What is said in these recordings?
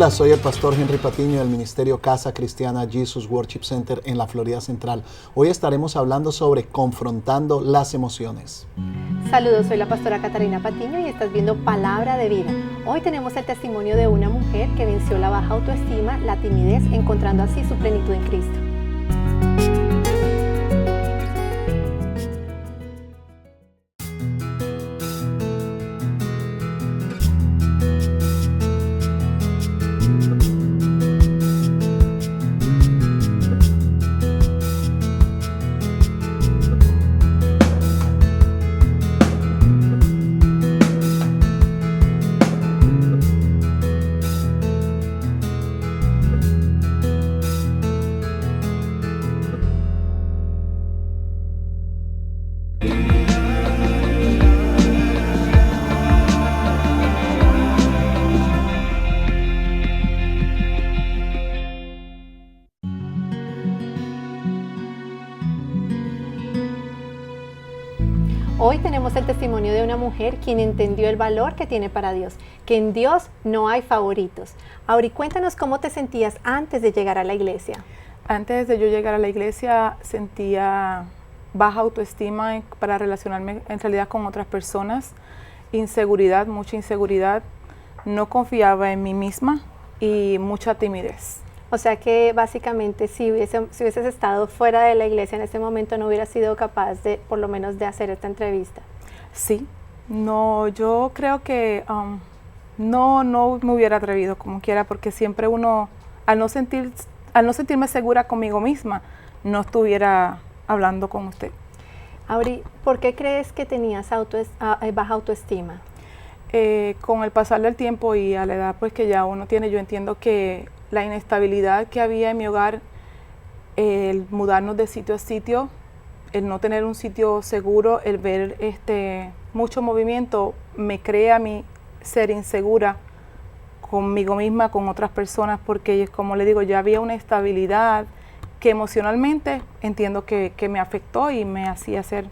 Hola, soy el pastor Henry Patiño del Ministerio Casa Cristiana Jesus Worship Center en la Florida Central. Hoy estaremos hablando sobre confrontando las emociones. Saludos, soy la pastora Catarina Patiño y estás viendo Palabra de Vida. Hoy tenemos el testimonio de una mujer que venció la baja autoestima, la timidez, encontrando así su plenitud en Cristo. Hoy tenemos el testimonio de una mujer quien entendió el valor que tiene para Dios, que en Dios no hay favoritos. Auri, cuéntanos cómo te sentías antes de llegar a la iglesia. Antes de yo llegar a la iglesia sentía baja autoestima para relacionarme en realidad con otras personas, inseguridad, mucha inseguridad, no confiaba en mí misma y mucha timidez. O sea que básicamente si hubieses estado fuera de la iglesia en ese momento no hubieras sido capaz de, por lo menos, de hacer esta entrevista. Sí, no, yo creo que no me hubiera atrevido como quiera, porque siempre uno, al no sentirme segura conmigo misma, no estuviera hablando con usted. Auri, ¿por qué crees que tenías baja autoestima? Con el pasar del tiempo y a la edad pues que ya uno tiene, yo entiendo que la inestabilidad que había en mi hogar, el mudarnos de sitio a sitio, el no tener un sitio seguro, el ver mucho movimiento, me crea a mí ser insegura conmigo misma, con otras personas, porque como le digo, ya había una estabilidad que emocionalmente entiendo que me afectó y me hacía ser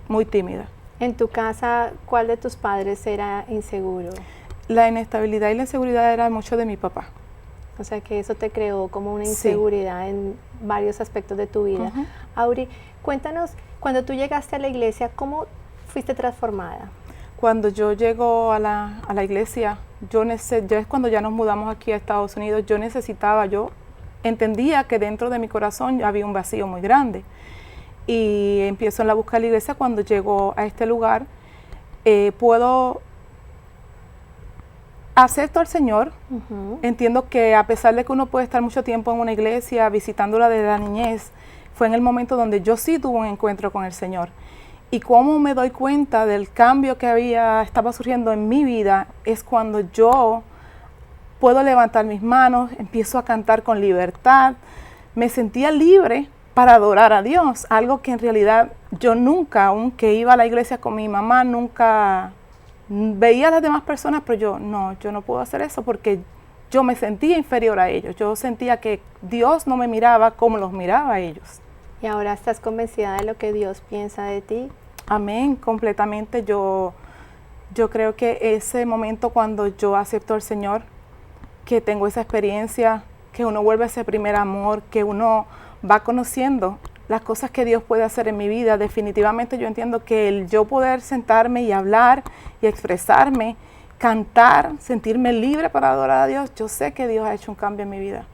muy tímida. En tu casa, ¿cuál de tus padres era inseguro? La inestabilidad y la inseguridad era mucho de mi papá. O sea que eso te creó como una inseguridad en varios aspectos de tu vida. Auri, cuéntanos, cuando tú llegaste a la iglesia, ¿cómo fuiste transformada? Cuando yo llego a la iglesia, yo es cuando ya nos mudamos aquí a Estados Unidos, yo entendía que dentro de mi corazón había un vacío muy grande. Y empiezo en la búsqueda de la iglesia. Cuando llego a este lugar, acepto al Señor. Entiendo que a pesar de que uno puede estar mucho tiempo en una iglesia, visitándola desde la niñez, fue en el momento donde yo sí tuve un encuentro con el Señor. Y cómo me doy cuenta del cambio que estaba surgiendo en mi vida, es cuando yo puedo levantar mis manos, empiezo a cantar con libertad, me sentía libre para adorar a Dios, algo que en realidad yo nunca, aunque iba a la iglesia con mi mamá, nunca veía a las demás personas, pero yo no puedo hacer eso porque yo me sentía inferior a ellos. Yo sentía que Dios no me miraba como los miraba a ellos. ¿Y ahora estás convencida de lo que Dios piensa de ti? Amén, completamente. Yo creo que ese momento cuando yo acepto al Señor, que tengo esa experiencia, que uno vuelve a ese primer amor, que uno va conociendo las cosas que Dios puede hacer en mi vida, definitivamente yo entiendo que el yo poder sentarme y hablar y expresarme, cantar, sentirme libre para adorar a Dios, yo sé que Dios ha hecho un cambio en mi vida.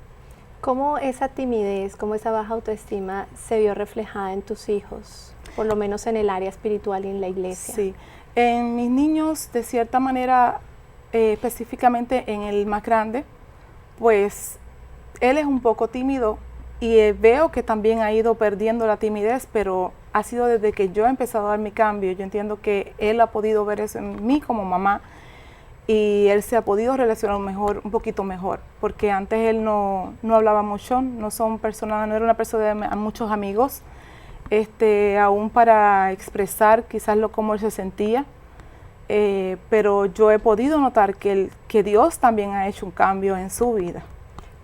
¿Cómo esa timidez, cómo esa baja autoestima se vio reflejada en tus hijos, por lo menos en el área espiritual y en la iglesia? Sí, en mis niños, de cierta manera, específicamente en el más grande, pues él es un poco tímido, y veo que también ha ido perdiendo la timidez, pero ha sido desde que yo he empezado a dar mi cambio. Yo entiendo que él ha podido ver eso en mí como mamá y él se ha podido relacionar un poquito mejor, porque antes él no hablaba mucho, no era una persona de muchos amigos, aún para expresar quizás cómo él se sentía, pero yo he podido notar que Dios también ha hecho un cambio en su vida.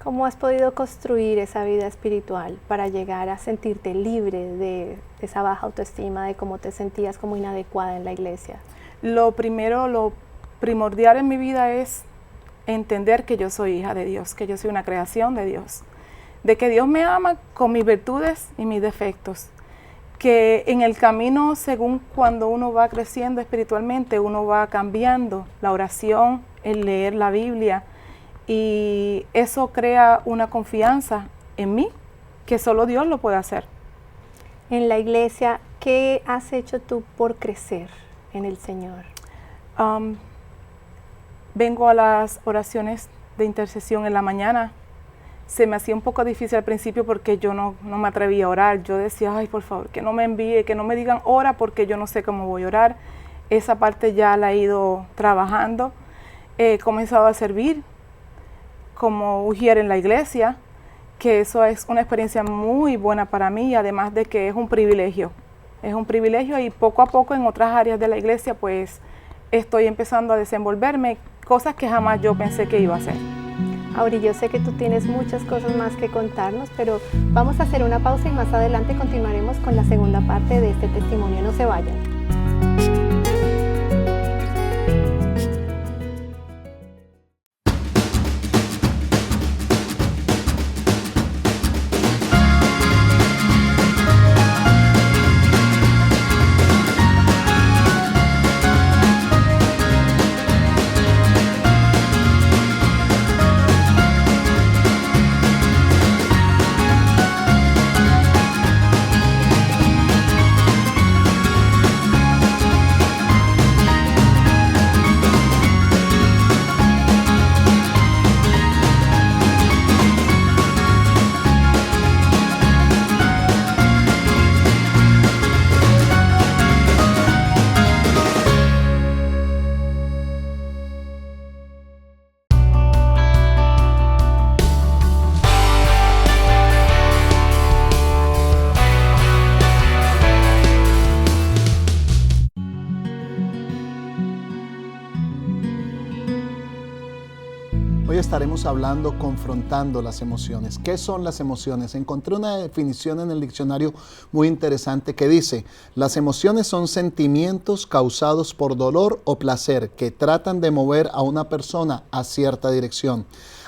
¿Cómo has podido construir esa vida espiritual para llegar a sentirte libre de esa baja autoestima, de cómo te sentías como inadecuada en la iglesia? Lo primordial en mi vida es entender que yo soy hija de Dios, que yo soy una creación de Dios, de que Dios me ama con mis virtudes y mis defectos, que en el camino, según cuando uno va creciendo espiritualmente, uno va cambiando la oración, el leer la Biblia, y eso crea una confianza en mí que solo Dios lo puede hacer. En la iglesia, ¿qué has hecho tú por crecer en el Señor? Vengo a las oraciones de intercesión en la mañana. Se me hacía un poco difícil al principio porque yo no me atrevía a orar. Yo decía, ay, por favor, que no me envíe, que no me digan ora porque yo no sé cómo voy a orar. Esa parte ya la he ido trabajando. He comenzado a servir como ujier en la iglesia, que eso es una experiencia muy buena para mí, además de que es un privilegio. Es un privilegio y poco a poco en otras áreas de la iglesia pues estoy empezando a desenvolverme, cosas que jamás yo pensé que iba a hacer. Auri, yo sé que tú tienes muchas cosas más que contarnos, pero vamos a hacer una pausa y más adelante continuaremos con la segunda parte de este testimonio. No se vayan. Hoy estaremos hablando, confrontando las emociones. ¿Qué son las emociones? Encontré una definición en el diccionario muy interesante que dice: las emociones son sentimientos causados por dolor o placer que tratan de mover a una persona a cierta dirección.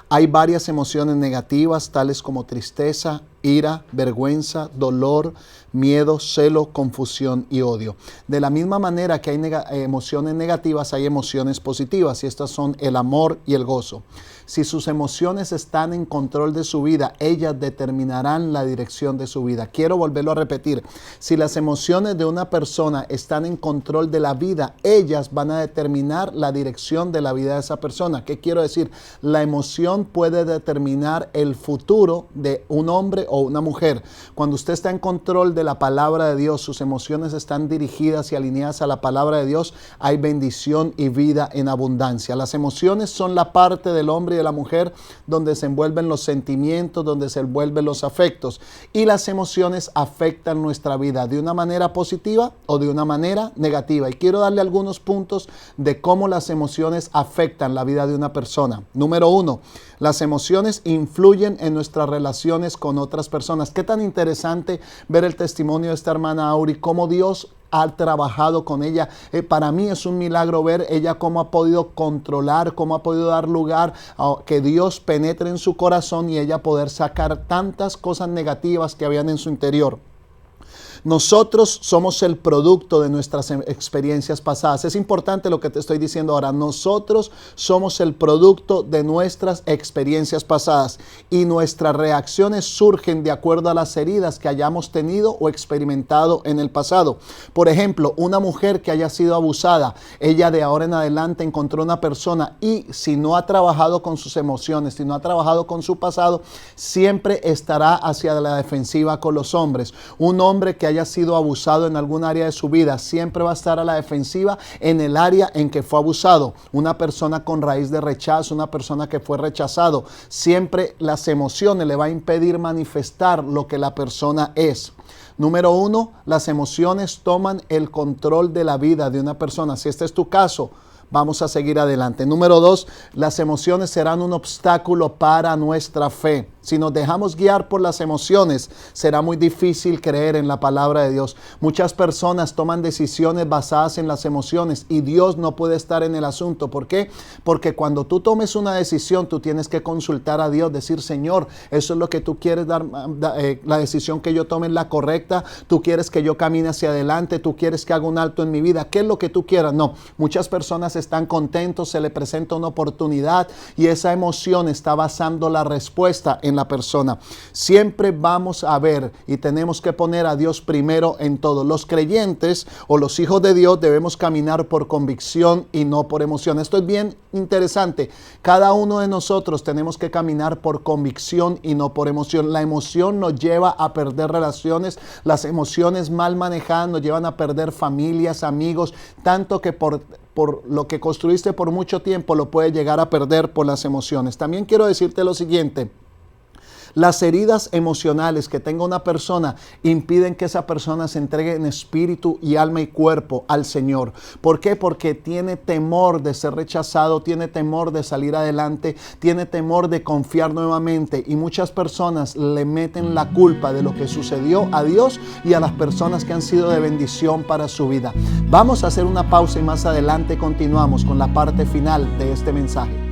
Hay varias emociones negativas, tales como tristeza, ira, vergüenza, dolor, miedo, celo, confusión y odio. De la misma manera que hay emociones negativas, hay emociones positivas, y estas son el amor y el gozo. Si sus emociones están en control de su vida, ellas determinarán la dirección de su vida. Quiero volverlo a repetir. Si las emociones de una persona están en control de la vida, ellas van a determinar la dirección de la vida de esa persona. ¿Qué quiero decir? La emoción puede determinar el futuro de un hombre o una mujer. Cuando usted está en control de la palabra de Dios, sus emociones están dirigidas y alineadas a la palabra de Dios, hay bendición y vida en abundancia. Las emociones son la parte del hombre y de la mujer donde se envuelven los sentimientos, donde se envuelven los afectos, y las emociones afectan nuestra vida de una manera positiva o de una manera negativa. Y quiero darle algunos puntos de cómo las emociones afectan la vida de una persona. Número 1, las emociones influyen en nuestras relaciones con otras personas. Qué tan interesante ver el testimonio de esta hermana Auri, cómo Dios ha trabajado con ella. Para mí es un milagro ver ella cómo ha podido controlar, cómo ha podido dar lugar a que Dios penetre en su corazón y ella poder sacar tantas cosas negativas que habían en su interior. Nosotros somos el producto de nuestras experiencias pasadas. Es importante lo que te estoy diciendo ahora. Nosotros somos el producto de nuestras experiencias pasadas y nuestras reacciones surgen de acuerdo a las heridas que hayamos tenido o experimentado en el pasado. Por ejemplo, una mujer que haya sido abusada, ella de ahora en adelante encontró una persona y si no ha trabajado con sus emociones, si no ha trabajado con su pasado, siempre estará hacia la defensiva con los hombres. Un hombre que haya sido abusado en algún área de su vida siempre va a estar a la defensiva en el área en que fue abusado. Una persona con raíz de rechazo, una persona que fue rechazado, siempre las emociones le va a impedir manifestar lo que la persona es. Número 1, las emociones toman el control de la vida de una persona. Si este es tu caso, vamos a seguir adelante. Número 2, las emociones serán un obstáculo para nuestra fe. si nos dejamos guiar por las emociones, será muy difícil creer en la palabra de Dios. Muchas personas toman decisiones basadas en las emociones y Dios no puede estar en el asunto. ¿Por qué? Porque cuando tú tomes una decisión, tú tienes que consultar a Dios, decir, Señor, eso es lo que tú quieres dar, la decisión que yo tome es la correcta, tú quieres que yo camine hacia adelante, tú quieres que haga un alto en mi vida, ¿qué es lo que tú quieras? No, muchas personas están contentos, se le presenta una oportunidad y esa emoción está basando la respuesta en la persona. Siempre vamos a ver y tenemos que poner a Dios primero en todo. Los creyentes o los hijos de Dios debemos caminar por convicción y no por emoción. Esto es bien interesante. Cada uno de nosotros tenemos que caminar por convicción y no por emoción. La emoción nos lleva a perder relaciones. Las emociones mal manejadas nos llevan a perder familias, amigos, tanto que por lo que construiste por mucho tiempo lo puedes llegar a perder por las emociones. También quiero decirte lo siguiente. Las heridas emocionales que tenga una persona impiden que esa persona se entregue en espíritu y alma y cuerpo al Señor. ¿Por qué? Porque tiene temor de ser rechazado, tiene temor de salir adelante, tiene temor de confiar nuevamente y muchas personas le meten la culpa de lo que sucedió a Dios y a las personas que han sido de bendición para su vida. Vamos a hacer una pausa y más adelante continuamos con la parte final de este mensaje.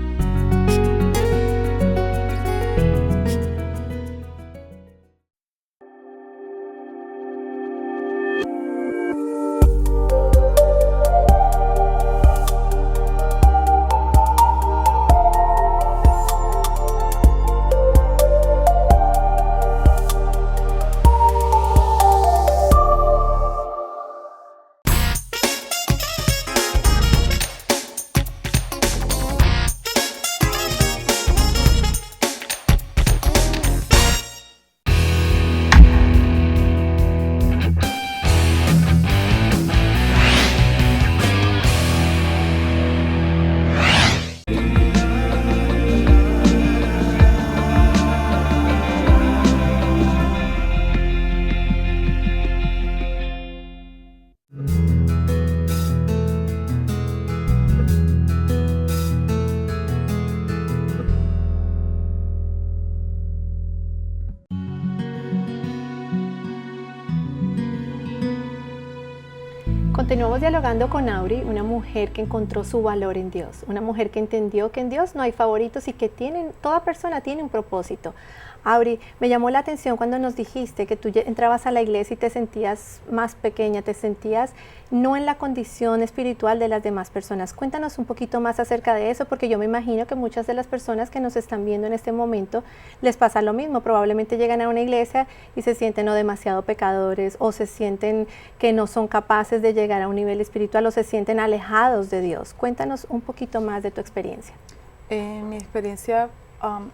Continuamos dialogando con Aury, una mujer que encontró su valor en Dios, una mujer que entendió que en Dios no hay favoritos y que toda persona tiene un propósito. Aury, me llamó la atención cuando nos dijiste que tú entrabas a la iglesia y te sentías más pequeña, te sentías no en la condición espiritual de las demás personas. Cuéntanos un poquito más acerca de eso, porque yo me imagino que muchas de las personas que nos están viendo en este momento les pasa lo mismo. Probablemente llegan a una iglesia y se sienten o demasiado pecadores o se sienten que no son capaces de llegar a un nivel espiritual o se sienten alejados de Dios. Cuéntanos un poquito más de tu experiencia. Mi experiencia,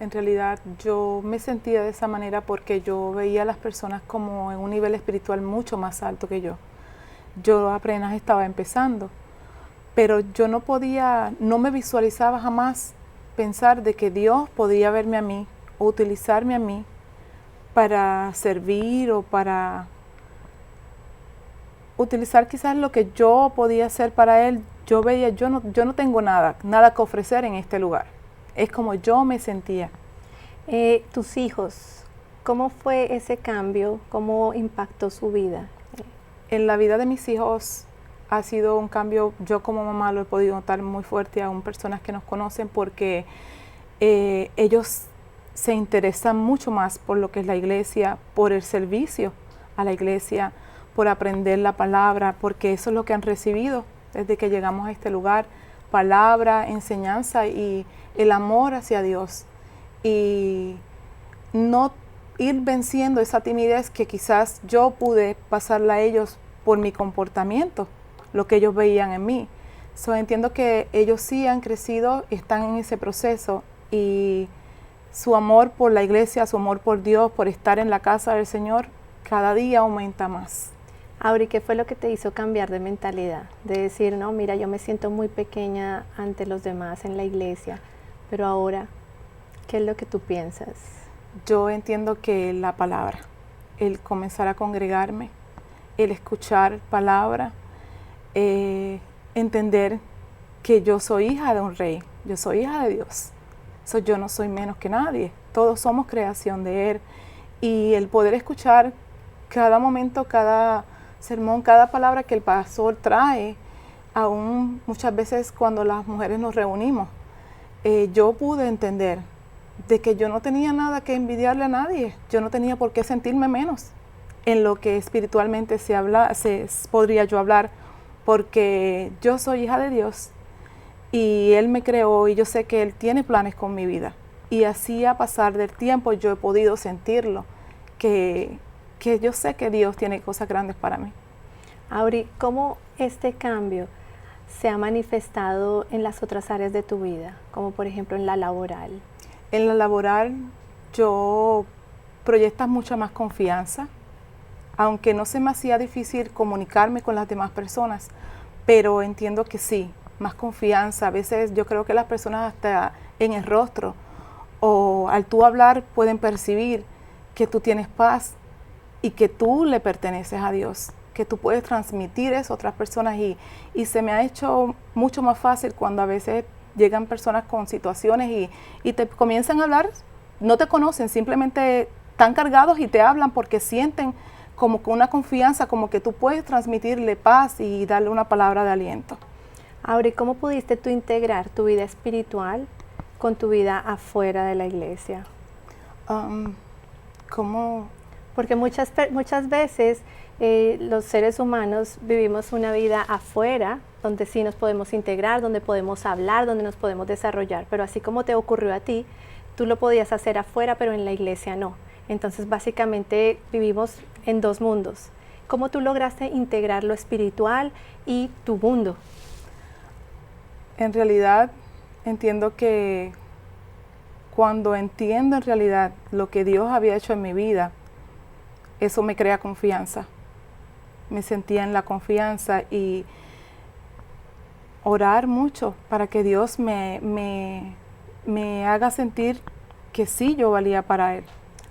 en realidad yo me sentía de esa manera porque yo veía a las personas como en un nivel espiritual mucho más alto que yo. Yo apenas estaba empezando, pero yo no me visualizaba jamás pensar de que Dios podía verme a mí o utilizarme a mí para servir o para utilizar quizás lo que yo podía hacer para Él. Yo veía, yo no tengo nada que ofrecer en este lugar. Es como yo me sentía. Tus hijos, ¿cómo fue ese cambio? ¿Cómo impactó su vida? En la vida de mis hijos ha sido un cambio, yo como mamá lo he podido notar muy fuerte, aún personas que nos conocen, porque ellos se interesan mucho más por lo que es la iglesia, por el servicio a la iglesia, por aprender la palabra, porque eso es lo que han recibido desde que llegamos a este lugar, palabra, enseñanza y el amor hacia Dios. Y no ir venciendo esa timidez que quizás yo pude pasarla a ellos por mi comportamiento, lo que ellos veían en mí. Entiendo que ellos sí han crecido, están en ese proceso y su amor por la iglesia, su amor por Dios, por estar en la casa del Señor, cada día aumenta más. Aury, ¿qué fue lo que te hizo cambiar de mentalidad? De decir, no, mira, yo me siento muy pequeña ante los demás en la iglesia, pero ahora, ¿qué es lo que tú piensas? Yo entiendo que la palabra, el comenzar a congregarme, el escuchar palabra, entender que yo soy hija de un rey, yo soy hija de Dios. Yo no soy menos que nadie, todos somos creación de Él. Y el poder escuchar cada momento, cada sermón, cada palabra que el pastor trae, aún muchas veces cuando las mujeres nos reunimos, yo pude entender de que yo no tenía nada que envidiarle a nadie, yo no tenía por qué sentirme menos en lo que espiritualmente podría yo hablar, porque yo soy hija de Dios y Él me creó y yo sé que Él tiene planes con mi vida. Y así a pasar del tiempo yo he podido sentirlo, que yo sé que Dios tiene cosas grandes para mí. Auri, ¿cómo este cambio se ha manifestado en las otras áreas de tu vida, como por ejemplo en la laboral? En la laboral yo proyectas mucha más confianza, aunque no se me hacía difícil comunicarme con las demás personas, pero entiendo que sí, más confianza. A veces yo creo que las personas hasta en el rostro o al tú hablar pueden percibir que tú tienes paz y que tú le perteneces a Dios, que tú puedes transmitir eso a otras personas y se me ha hecho mucho más fácil cuando a veces llegan personas con situaciones y te comienzan a hablar, no te conocen, simplemente están cargados y te hablan porque sienten como con una confianza, como que tú puedes transmitirle paz y darle una palabra de aliento. Auri, ¿cómo pudiste tú integrar tu vida espiritual con tu vida afuera de la iglesia? ¿Cómo? Porque muchas veces los seres humanos vivimos una vida afuera, donde sí nos podemos integrar, donde podemos hablar, donde nos podemos desarrollar, pero así como te ocurrió a ti, tú lo podías hacer afuera, pero en la iglesia no. Entonces básicamente vivimos en dos mundos. ¿Cómo tú lograste integrar lo espiritual y tu mundo? En realidad entiendo que cuando entiendo en realidad lo que Dios había hecho en mi vida, eso me crea confianza. Me sentía en la confianza y orar mucho para que Dios me haga sentir que sí yo valía para Él.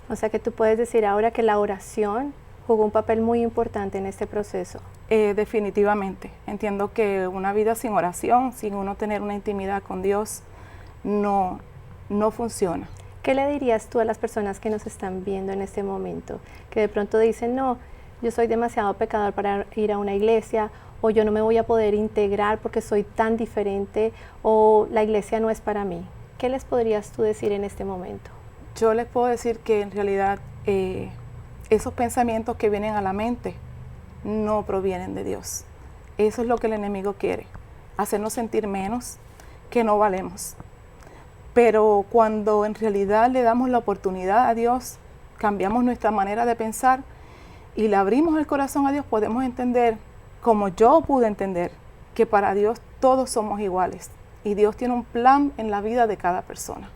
O sea que tú puedes decir ahora que la oración jugó un papel muy importante en este proceso. Definitivamente. Entiendo que una vida sin oración, sin uno tener una intimidad con Dios, no funciona. ¿Qué le dirías tú a las personas que nos están viendo en este momento? Que de pronto dicen, no, yo soy demasiado pecador para ir a una iglesia, o yo no me voy a poder integrar porque soy tan diferente, o la iglesia no es para mí. ¿Qué les podrías tú decir en este momento? Yo les puedo decir que en realidad esos pensamientos que vienen a la mente no provienen de Dios. Eso es lo que el enemigo quiere, hacernos sentir menos, que no valemos. Pero cuando en realidad le damos la oportunidad a Dios, cambiamos nuestra manera de pensar y le abrimos el corazón a Dios, podemos entender, como yo pude entender, que para Dios todos somos iguales y Dios tiene un plan en la vida de cada persona.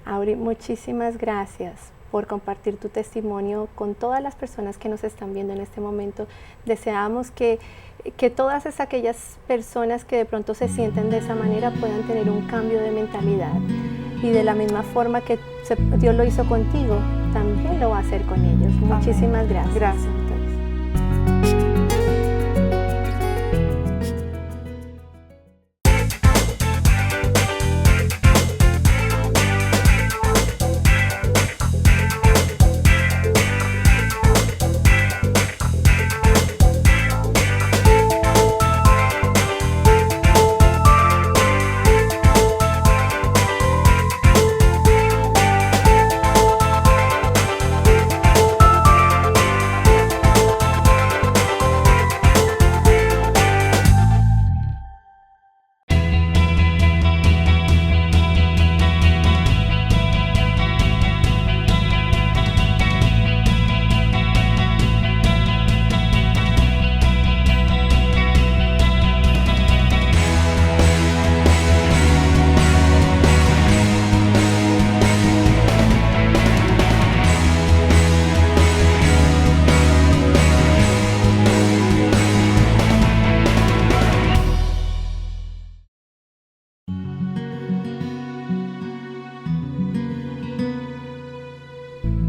Auri, muchísimas gracias por compartir tu testimonio con todas las personas que nos están viendo en este momento. Deseamos que todas aquellas personas que de pronto se sienten de esa manera puedan tener un cambio de mentalidad. Y de la misma forma que Dios lo hizo contigo, también lo va a hacer con ellos. Muchísimas gracias. Gracias.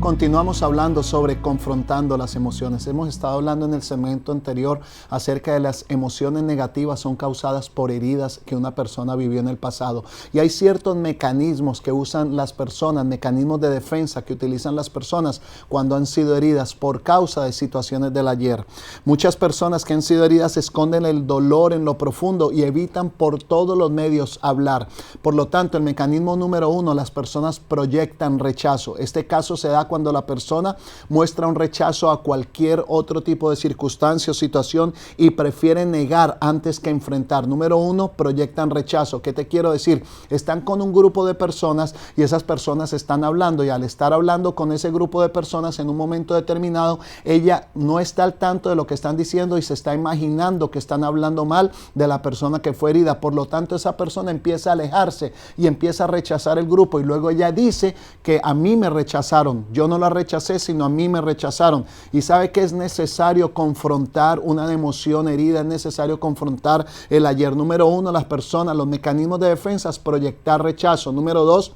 Continuamos hablando sobre confrontando las emociones. Hemos estado hablando en el segmento anterior acerca de las emociones negativas son causadas por heridas que una persona vivió en el pasado. Y hay ciertos mecanismos que usan las personas, mecanismos de defensa que utilizan las personas cuando han sido heridas por causa de situaciones del ayer. Muchas personas que han sido heridas esconden el dolor en lo profundo y evitan por todos los medios hablar. Por lo tanto, el mecanismo número 1, las personas proyectan rechazo. Este caso se da cuando la persona muestra un rechazo a cualquier otro tipo de circunstancia o situación y prefiere negar antes que enfrentar. Número 1, proyectan rechazo. ¿Qué te quiero decir? Están con un grupo de personas y esas personas están hablando, y al estar hablando con ese grupo de personas en un momento determinado, ella no está al tanto de lo que están diciendo y se está imaginando que están hablando mal de la persona que fue herida. Por lo tanto, esa persona empieza a alejarse y empieza a rechazar el grupo, y luego ella dice que a mí me rechazaron. Yo no la rechacé, sino a mí me rechazaron. Y sabe que es necesario confrontar una emoción herida, es necesario confrontar el ayer. Número 1, las personas, los mecanismos de defensa es proyectar rechazo. Número 2,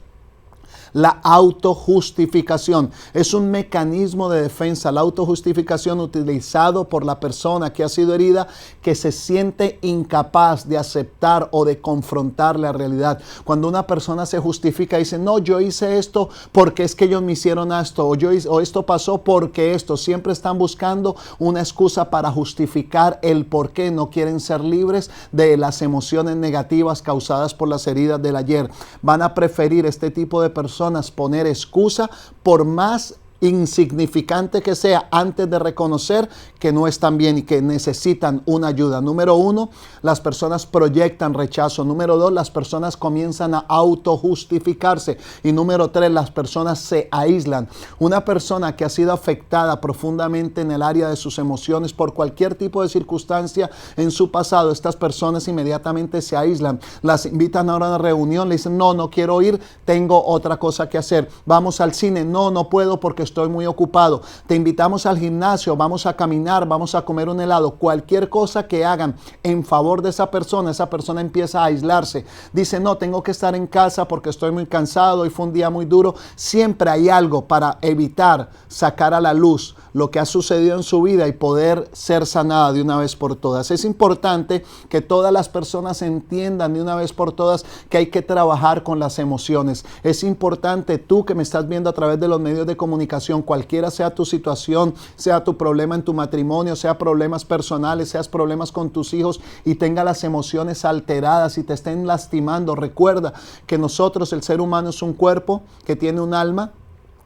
la autojustificación. Es un mecanismo de defensa, la autojustificación utilizado por la persona que ha sido herida, que se siente incapaz de aceptar o de confrontar la realidad. Cuando una persona se justifica y dice, no, yo hice esto porque es que ellos me hicieron esto, o esto pasó porque esto. Siempre están buscando una excusa para justificar el por qué no quieren ser libres de las emociones negativas causadas por las heridas del ayer. Van a preferir este tipo de personas poner excusa por más insignificante que sea, antes de reconocer que no están bien y que necesitan una ayuda. Número 1, las personas proyectan rechazo. Número 2, las personas comienzan a autojustificarse. Y número 3, las personas se aíslan. Una persona que ha sido afectada profundamente en el área de sus emociones por cualquier tipo de circunstancia en su pasado, estas personas inmediatamente se aíslan. Las invitan ahora a una reunión, le dicen, no quiero ir, tengo otra cosa que hacer. Vamos al cine, no puedo porque estoy muy ocupado. Te invitamos al gimnasio, vamos a caminar, vamos a comer un helado. Cualquier cosa que hagan en favor de esa persona empieza a aislarse. Dice, no, tengo que estar en casa porque estoy muy cansado y fue un día muy duro. Siempre hay algo para evitar sacar a la luz lo que ha sucedido en su vida y poder ser sanada de una vez por todas. Es importante que todas las personas entiendan de una vez por todas que hay que trabajar con las emociones. Es importante, tú que me estás viendo a través de los medios de comunicación, cualquiera sea tu situación, sea tu problema en tu matrimonio, sea problemas personales, seas problemas con tus hijos y tenga las emociones alteradas y te estén lastimando, recuerda que nosotros, el ser humano, es un cuerpo que tiene un alma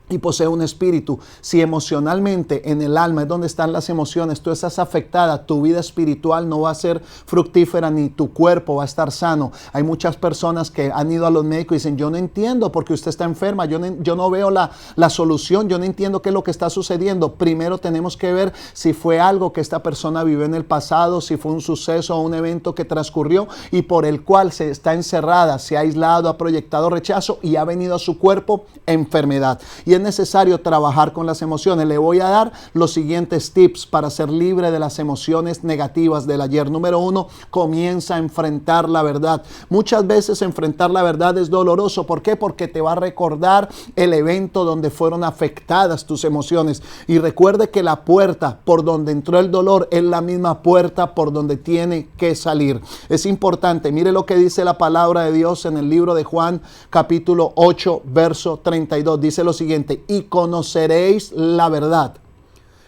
y posee un espíritu. Si emocionalmente en el alma es donde están las emociones, tú estás afectada, tu vida espiritual no va a ser fructífera ni tu cuerpo va a estar sano. Hay muchas personas que han ido a los médicos y dicen, yo no entiendo porque usted está enferma, yo no veo la solución, yo no entiendo qué es lo que está sucediendo. Primero tenemos que ver si fue algo que esta persona vivió en el pasado, si fue un suceso o un evento que transcurrió y por el cual se está encerrada, se ha aislado, ha proyectado rechazo y ha venido a su cuerpo enfermedad. Y es necesario trabajar con las emociones. Le voy a dar los siguientes tips para ser libre de las emociones negativas del ayer. Número 1, comienza a enfrentar la verdad. Muchas veces enfrentar la verdad es doloroso. ¿Por qué? Porque te va a recordar el evento donde fueron afectadas tus emociones. Y recuerde que la puerta por donde entró el dolor es la misma puerta por donde tiene que salir. Es importante. Mire lo que dice la palabra de Dios en el libro de Juan, capítulo 8, verso 32. Dice lo siguiente: y conoceréis la verdad.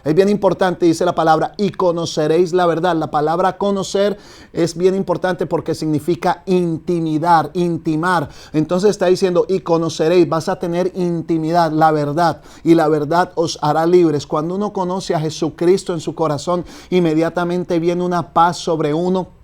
Es bien importante, dice la palabra, y conoceréis la verdad. La palabra conocer es bien importante porque significa intimidar, intimar. Entonces está diciendo, y conoceréis, vas a tener intimidad, la verdad, y la verdad os hará libres. Cuando uno conoce a Jesucristo en su corazón, inmediatamente viene una paz sobre uno,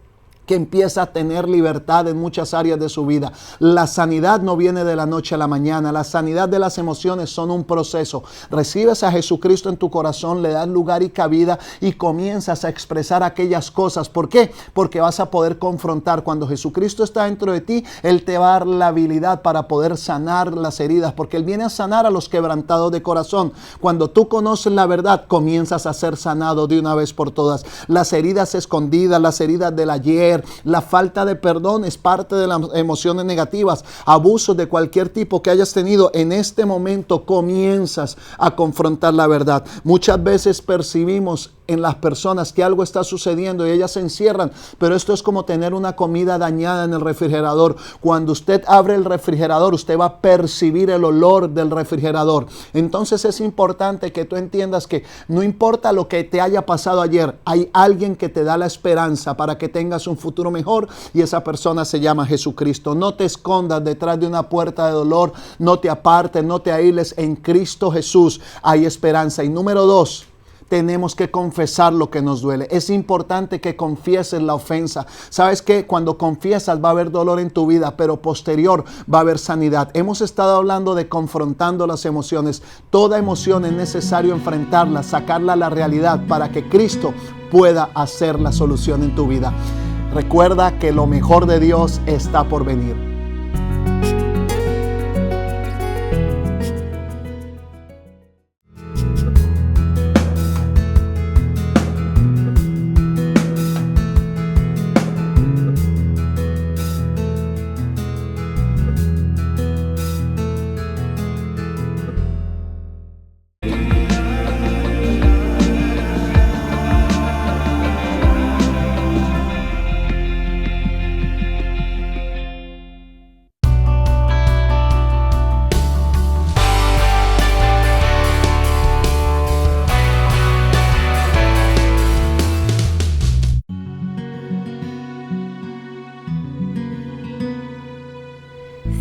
que empieza a tener libertad en muchas áreas de su vida. La sanidad no viene de la noche a la mañana. La sanidad de las emociones son un proceso. Recibes a Jesucristo en tu corazón, le das lugar y cabida y comienzas a expresar aquellas cosas. ¿Por qué? Porque vas a poder confrontar. Cuando Jesucristo está dentro de ti, Él te va a dar la habilidad para poder sanar las heridas, porque Él viene a sanar a los quebrantados de corazón. Cuando tú conoces la verdad, comienzas a ser sanado de una vez por todas. Las heridas escondidas, las heridas del ayer, ayer. La falta de perdón es parte de las emociones negativas. Abusos de cualquier tipo que hayas tenido, en este momento comienzas a confrontar la verdad. Muchas veces percibimos en las personas que algo está sucediendo y ellas se encierran, pero esto es como tener una comida dañada en el refrigerador. Cuando usted abre el refrigerador, usted va a percibir el olor del refrigerador. Entonces es importante que tú entiendas que no importa lo que te haya pasado ayer, hay alguien que te da la esperanza para que tengas un futuro mejor, y esa persona se llama Jesucristo. No te escondas detrás de una puerta de dolor, no te apartes, no te aísles. En Cristo Jesús hay esperanza. Y número 2, tenemos que confesar lo que nos duele. Es importante que confieses la ofensa. ¿Sabes qué? Cuando confiesas va a haber dolor en tu vida, pero posterior va a haber sanidad. Hemos estado hablando de confrontando las emociones. Toda emoción es necesario enfrentarla, sacarla a la realidad para que Cristo pueda hacer la solución en tu vida. Recuerda que lo mejor de Dios está por venir.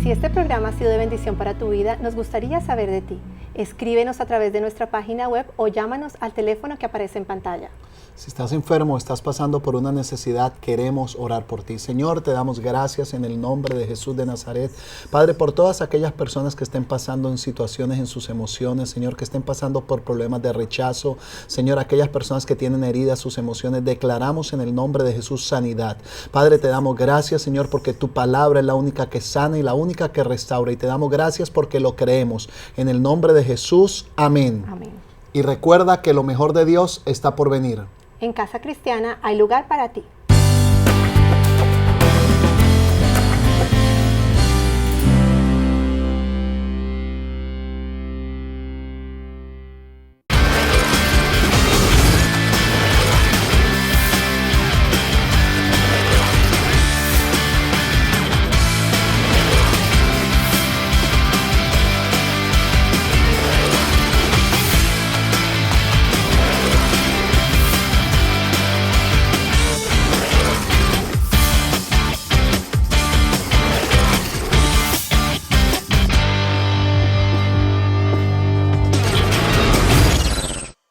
Si este programa ha sido de bendición para tu vida, nos gustaría saber de ti. Escríbenos a través de nuestra página web o llámanos al teléfono que aparece en pantalla. Si estás enfermo, estás pasando por una necesidad, queremos orar por ti. Señor, te damos gracias en el nombre de Jesús de Nazaret. Padre, por todas aquellas personas que estén pasando en situaciones en sus emociones, Señor, que estén pasando por problemas de rechazo. Señor, aquellas personas que tienen heridas sus emociones, declaramos en el nombre de Jesús sanidad. Padre, te damos gracias, Señor, porque tu palabra es la única que sana y la única que restaura. Y te damos gracias porque lo creemos. En el nombre de Jesús, amén. Amén. Y recuerda que lo mejor de Dios está por venir. En Casa Cristiana hay lugar para ti.